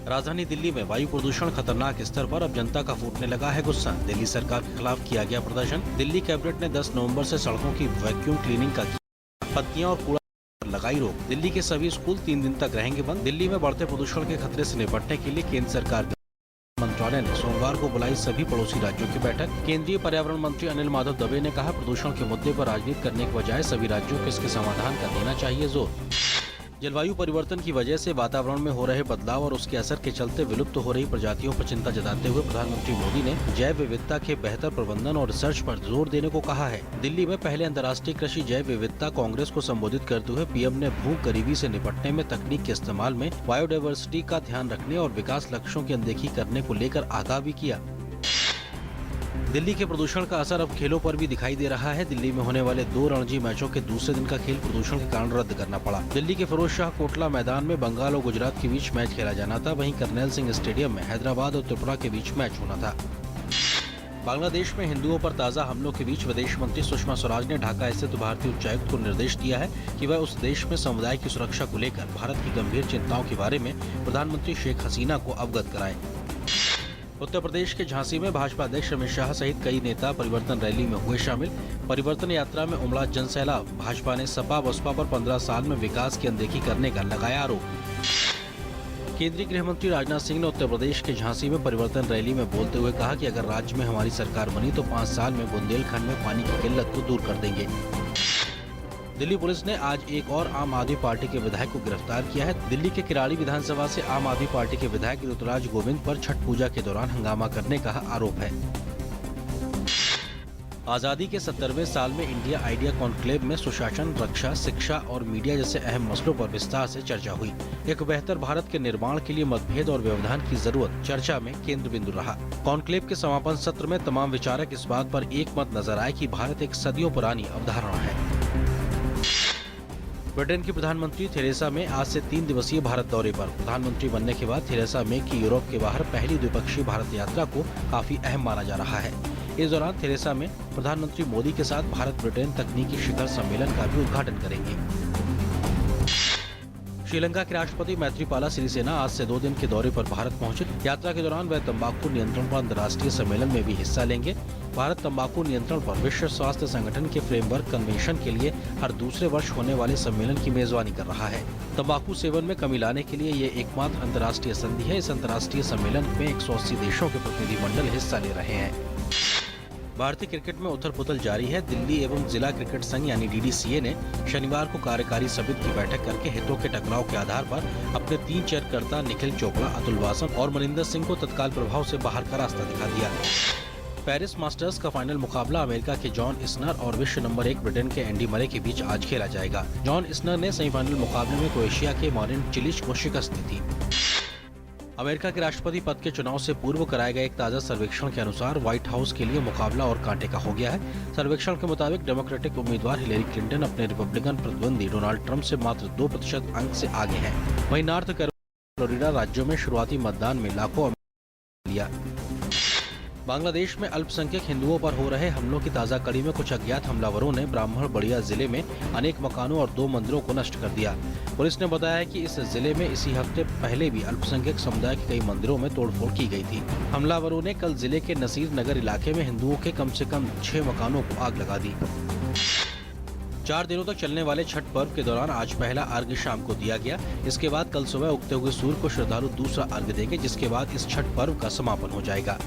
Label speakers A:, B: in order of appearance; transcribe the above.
A: राजधानी दिल्ली में वायु प्रदूषण खतरनाक स्तर पर, अब जनता का फूटने लगा है गुस्सा। दिल्ली सरकार के खिलाफ किया गया प्रदर्शन। दिल्ली कैबिनेट ने 10 नवंबर से सड़कों की वैक्यूम क्लीनिंग का किया, पत्तियां और कूड़ा पर लगाई रोक। दिल्ली के सभी स्कूल 3 दिन तक रहेंगे बंद। दिल्ली में बढ़ते प्रदूषण के खतरे से निपटने के लिए केंद्र सरकार मंत्रालय ने सोमवार को बुलाई सभी पड़ोसी राज्यों की बैठक। केंद्रीय पर्यावरण मंत्री अनिल माधव दवे ने कहा, प्रदूषण के मुद्दे पर राजनीति करने के बजाय सभी राज्यों को इसके समाधान का देना चाहिए जोर। जलवायु परिवर्तन की वजह से वातावरण में हो रहे बदलाव और उसके असर के चलते विलुप्त हो रही प्रजातियों पर चिंता जताते हुए प्रधानमंत्री मोदी ने जैव विविधता के बेहतर प्रबंधन और रिसर्च पर जोर देने को कहा है। दिल्ली में पहले अंतर्राष्ट्रीय कृषि जैव विविधता कांग्रेस को संबोधित करते हुए पीएम ने भूख गरीबी से निपटने में तकनीक के इस्तेमाल में बायोडायवर्सिटी का ध्यान रखने और विकास लक्ष्यों की अनदेखी करने को लेकर आगाह भी किया। दिल्ली के प्रदूषण का असर अब खेलों पर भी दिखाई दे रहा है। दिल्ली में होने वाले 2 रणजी मैचों के दूसरे दिन का खेल प्रदूषण के कारण रद्द करना पड़ा। दिल्ली के फिरोज शाह कोटला मैदान में बंगाल और गुजरात के बीच मैच खेला जाना था, वहीं करनैल सिंह स्टेडियम में हैदराबाद और त्रिपुरा के बीच मैच होना था। बांग्लादेश में हिंदुओं पर ताज़ा हमलों के बीच विदेश मंत्री सुषमा स्वराज ने ढाका स्थित भारतीय उच्चायुक्त को निर्देश दिया है कि वह उस देश में समुदाय की सुरक्षा को लेकर भारत की गंभीर चिंताओं के बारे में प्रधानमंत्री शेख हसीना को अवगत कराएं। उत्तर प्रदेश के झांसी में भाजपा अध्यक्ष अमित शाह सहित कई नेता परिवर्तन रैली में हुए शामिल। परिवर्तन यात्रा में उमड़ा जनसैलाब। भाजपा ने सपा बसपा पर 15 साल में विकास की अनदेखी करने का लगाया आरोप। केंद्रीय गृह मंत्री राजनाथ सिंह ने उत्तर प्रदेश के झांसी में परिवर्तन रैली में बोलते हुए कहा कि अगर राज्य में हमारी सरकार बनी तो 5 साल में बुंदेलखंड में पानी की किल्लत को दूर कर देंगे। दिल्ली पुलिस ने आज एक और आम आदमी पार्टी के विधायक को गिरफ्तार किया है। दिल्ली के किराड़ी विधानसभा से आम आदमी पार्टी के विधायक ऋतुराज गोविंद पर छठ पूजा के दौरान हंगामा करने का आरोप है। आजादी के 70वें साल में इंडिया आइडिया कॉन्क्लेव में सुशासन, रक्षा, शिक्षा और मीडिया जैसे अहम मसलों पर विस्तार से चर्चा हुई। एक बेहतर भारत के निर्माण के लिए मतभेद और व्यवधान की जरूरत चर्चा में केंद्र बिंदु रहा। कॉन्क्लेव के समापन सत्र में तमाम विचारक इस बात पर एक मत नजर आए कि भारत एक सदियों पुरानी अवधारणा है। ब्रिटेन की प्रधानमंत्री थेरेसा मे आज से 3 दिवसीय भारत दौरे पर। प्रधानमंत्री बनने के बाद थेरेसा मे की यूरोप के बाहर पहली द्विपक्षीय भारत यात्रा को काफी अहम माना जा रहा है। इस दौरान थेरेसा मे प्रधानमंत्री मोदी के साथ भारत ब्रिटेन तकनीकी शिखर सम्मेलन का भी उद्घाटन करेंगे। श्रीलंका के राष्ट्रपति मैत्रीपाला सिरिसेना आज से 2 दिन के दौरे पर भारत पहुंचे। यात्रा के दौरान वह तंबाकू नियंत्रण पर अंतर्राष्ट्रीय सम्मेलन में भी हिस्सा लेंगे। भारत तंबाकू नियंत्रण पर विश्व स्वास्थ्य संगठन के फ्रेमवर्क कन्वेंशन के लिए हर दूसरे वर्ष होने वाले सम्मेलन की मेजबानी कर रहा है। तंबाकू सेवन में कमी लाने के लिए ये एकमात्र अंतर्राष्ट्रीय संधि है। इस अंतर्राष्ट्रीय सम्मेलन में 180 देशों के प्रतिनिधिमंडल हिस्सा ले रहे हैं। भारतीय क्रिकेट में उथल पुथल जारी है। दिल्ली एवं जिला क्रिकेट संघ यानी डीडीसीए ने शनिवार को कार्यकारी समिति की बैठक करके हितों के टकराव के आधार पर अपने 3 चेयरकर्ता निखिल चोपड़ा, अतुल वासन और मनिंदर सिंह को तत्काल प्रभाव से बाहर का रास्ता दिखा दिया। पेरिस मास्टर्स का फाइनल मुकाबला अमेरिका के जॉन इस्नर और विश्व नंबर 1 ब्रिटेन के एंडी मरे के बीच आज खेला जाएगा। जॉन इस्नर ने सेमीफाइनल मुकाबले में क्रोएशिया के मारिन चिलिच को शिकस्त दी थी। अमेरिका के राष्ट्रपति पद के चुनाव से पूर्व कराए गए एक ताजा सर्वेक्षण के अनुसार व्हाइट हाउस के लिए मुकाबला और कांटे का हो गया है। सर्वेक्षण के मुताबिक डेमोक्रेटिक उम्मीदवार हिलेरी क्लिंटन अपने रिपब्लिकन प्रतिद्वंदी डोनाल्ड ट्रंप से मात्र 2% अंक से आगे हैं। वहीं नॉर्थ कैरोलिना, फ्लोरिडा राज्यों में शुरुआती मतदान में लाखों लिया। बांग्लादेश में अल्पसंख्यक हिंदुओं पर हो रहे हमलों की ताजा कड़ी में कुछ अज्ञात हमलावरों ने ब्राह्मणबड़िया जिले में अनेक मकानों और 2 मंदिरों को नष्ट कर दिया। पुलिस ने बताया है कि इस जिले में इसी हफ्ते पहले भी अल्पसंख्यक समुदाय के कई मंदिरों में तोड़फोड़ की गई थी। हमलावरों ने कल जिले के नसीर नगर इलाके में हिंदुओं के कम से कम 6 मकानों को आग लगा दी। 4 दिनों तक चलने वाले छठ पर्व के दौरान आज पहला अर्घ्य शाम को दिया गया। इसके बाद कल सुबह उगते हुए सूर्य को श्रद्धालु दूसरा अर्घ्य देंगे, जिसके बाद इस छठ पर्व का समापन हो जाएगा।